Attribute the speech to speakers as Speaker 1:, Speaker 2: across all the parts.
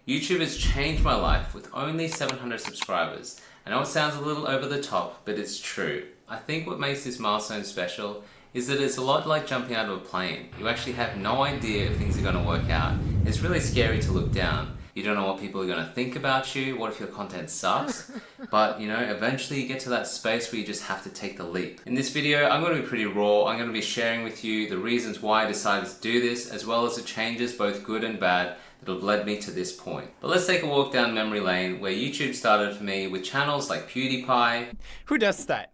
Speaker 1: YouTube has changed my life with only 700 subscribers. I know it sounds a little over the top, but it's true. I think what makes this milestone special is that it's a lot like jumping out of a plane. You actually have no idea if things are going to work out. It's really scary to look down. You don't know what people are going to think about you, what if your content sucks, but eventually you get to that space where you just have to take the leap. In this video, I'm going to be pretty raw. I'm going to be sharing with you the reasons why I decided to do this, as well as the changes, both good and bad, that have led me to this point. But let's take a walk down memory lane where YouTube started for me with channels like PewDiePie.
Speaker 2: Who does that?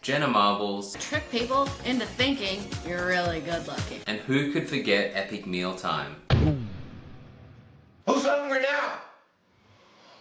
Speaker 1: Jenna Marbles.
Speaker 3: Trick people into thinking you're really good looking.
Speaker 1: And who could forget Epic Mealtime?
Speaker 4: Who's hungry now?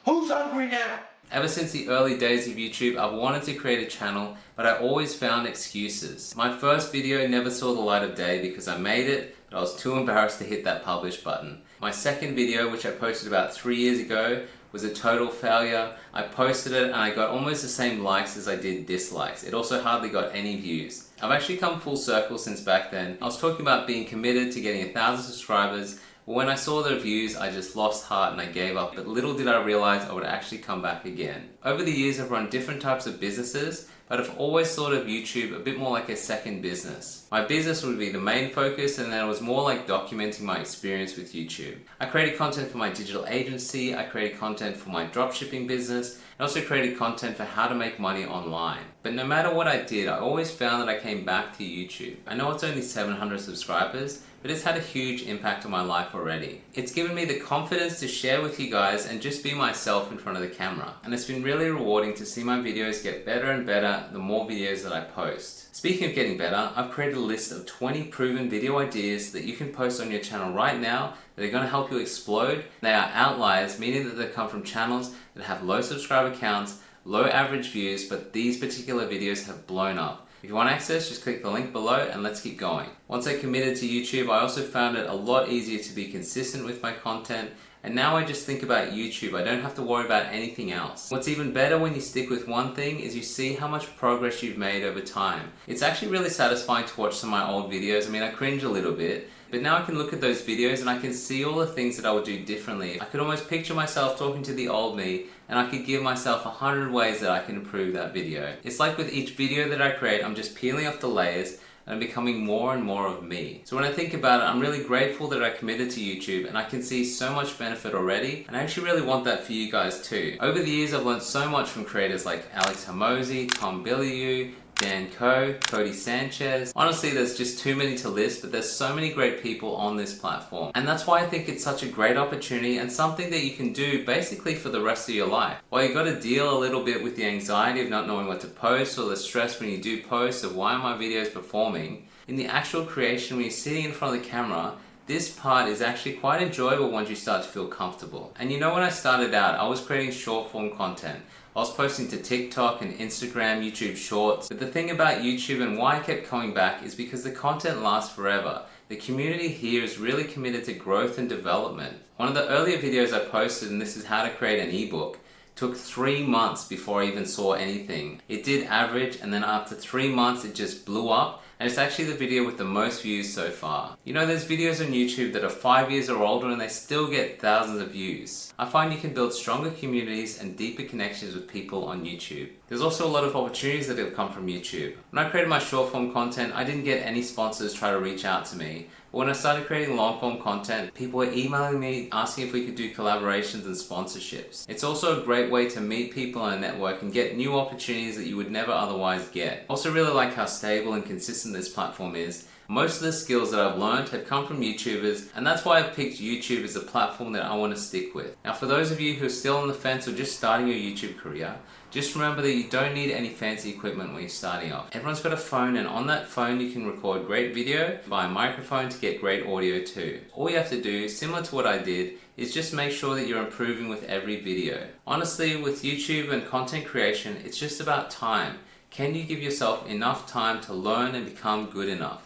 Speaker 4: Who's hungry now?
Speaker 1: Ever since the early days of YouTube, I've wanted to create a channel, but I always found excuses. My first video never saw the light of day because I made it, but I was too embarrassed to hit that publish button. My second video, which I posted about 3 years ago, was a total failure. I posted it and I got almost the same likes as I did dislikes. It also hardly got any views. I've actually come full circle since back then. I was talking about being committed to getting 1,000 subscribers. When I saw the views, I just lost heart and I gave up, but little did I realize I would actually come back again. Over the years, I've run different types of businesses, but I've always thought of YouTube a bit more like a second business. My business would be the main focus, and then it was more like documenting my experience with YouTube. I created content for my digital agency, I created content for my dropshipping business, and also created content for how to make money online. But no matter what I did, I always found that I came back to YouTube. I know it's only 700 subscribers, but it's had a huge impact on my life already. It's given me the confidence to share with you guys and just be myself in front of the camera. And it's been really rewarding to see my videos get better and better the more videos that I post. Speaking of getting better, I've created a list of 20 proven video ideas that you can post on your channel right now that are going to help you explode. They are outliers, meaning that they come from channels that have low subscriber counts, low average views, but these particular videos have blown up. If you want access, just click the link below and let's keep going. Once I committed to YouTube, I also found it a lot easier to be consistent with my content, and now I just think about YouTube. I don't have to worry about anything else. What's even better when you stick with one thing is you see how much progress you've made over time. It's actually really satisfying to watch some of my old videos. I mean, I cringe a little bit, but now I can look at those videos and I can see all the things that I would do differently. I could almost picture myself talking to the old me, and I could give myself 100 ways that I can improve that video. It's like with each video that I create, I'm just peeling off the layers and I'm becoming more and more of me. So when I think about it, I'm really grateful that I committed to YouTube, and I can see so much benefit already, and I actually really want that for you guys too. Over the years, I've learned so much from creators like Alex Hormozi, Tom Bilyeu, Dan Koe, Cody Sanchez. Honestly, there's just too many to list, but there's so many great people on this platform. And that's why I think it's such a great opportunity and something that you can do basically for the rest of your life. While you got to deal a little bit with the anxiety of not knowing what to post, or the stress when you do post of why are my videos performing, in the actual creation when you're sitting in front of the camera, this part is actually quite enjoyable once you start to feel comfortable. And when I started out, I was creating short form content. I was posting to TikTok and Instagram, YouTube Shorts. But the thing about YouTube and why I kept coming back is because the content lasts forever. The community here is really committed to growth and development. One of the earlier videos I posted, and this is how to create an ebook, took 3 months before I even saw anything. It did average, and then after 3 months it just blew up, and it's actually the video with the most views so far. There's videos on YouTube that are 5 years or older and they still get thousands of views. I find you can build stronger communities and deeper connections with people on YouTube. There's also a lot of opportunities that have come from YouTube. When I created my short form content, I didn't get any sponsors try to reach out to me. But when I started creating long form content, people were emailing me asking if we could do collaborations and sponsorships. It's also a great way to meet people on a network and get new opportunities that you would never otherwise get. I also really like how stable and consistent this platform is. Most of the skills that I've learned have come from YouTubers, and that's why I've picked YouTube as a platform that I want to stick with. Now, for those of you who are still on the fence or just starting your YouTube career, just remember that you don't need any fancy equipment when you're starting off. Everyone's got a phone, and on that phone you can record great video via microphone to get great audio too. All you have to do, similar to what I did, is just make sure that you're improving with every video. Honestly, with YouTube and content creation, it's just about time. Can you give yourself enough time to learn and become good enough?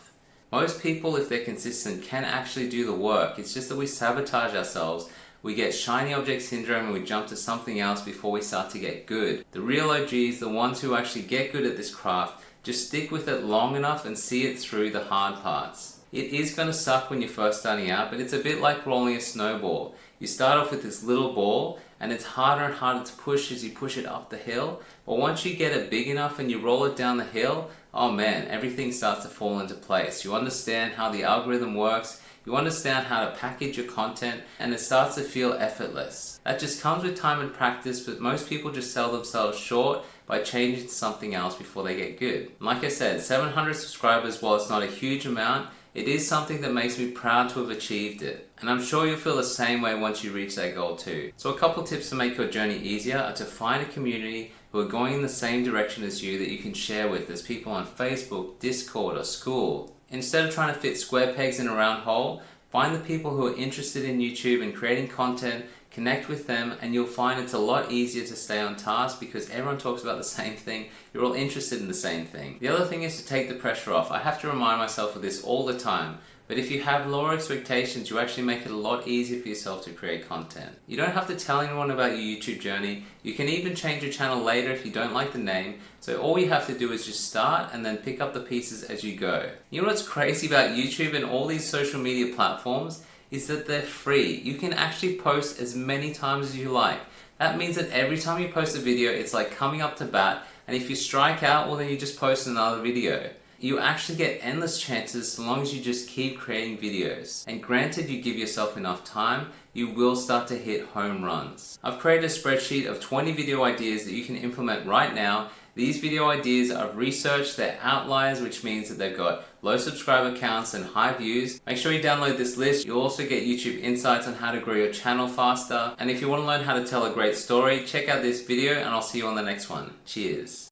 Speaker 1: Most people, if they're consistent, can actually do the work. It's just that we sabotage ourselves. We get shiny object syndrome and we jump to something else before we start to get good. The real OGs, the ones who actually get good at this craft, just stick with it long enough and see it through the hard parts. It is going to suck when you're first starting out, but it's a bit like rolling a snowball. You start off with this little ball, and it's harder and harder to push as you push it up the hill. But once you get it big enough and you roll it down the hill, oh man, everything starts to fall into place. You understand how the algorithm works, you understand how to package your content, and it starts to feel effortless. That just comes with time and practice, but most people just sell themselves short by changing to something else before they get good. And like I said, 700 subscribers, while it's not a huge amount, it is something that makes me proud to have achieved it. And I'm sure you'll feel the same way once you reach that goal too. So a couple tips to make your journey easier are to find a community who are going in the same direction as you that you can share with. There's people on Facebook, Discord, or school. Instead of trying to fit square pegs in a round hole, find the people who are interested in YouTube and creating content, connect with them, and you'll find it's a lot easier to stay on task because everyone talks about the same thing. You're all interested in the same thing. The other thing is to take the pressure off. I have to remind myself of this all the time. But if you have lower expectations, you actually make it a lot easier for yourself to create content. You don't have to tell anyone about your YouTube journey. You can even change your channel later if you don't like the name. So all you have to do is just start and then pick up the pieces as you go. You know what's crazy about YouTube and all these social media platforms is that they're free. You can actually post as many times as you like. That means that every time you post a video, it's like coming up to bat, and if you strike out, well then you just post another video. You actually get endless chances so long as you just keep creating videos. And granted you give yourself enough time, you will start to hit home runs. I've created a spreadsheet of 20 video ideas that you can implement right now. These video ideas I've researched, they're outliers, which means that they've got low subscriber counts and high views. Make sure you download this list. You'll also get YouTube insights on how to grow your channel faster. And if you want to learn how to tell a great story, check out this video and I'll see you on the next one. Cheers.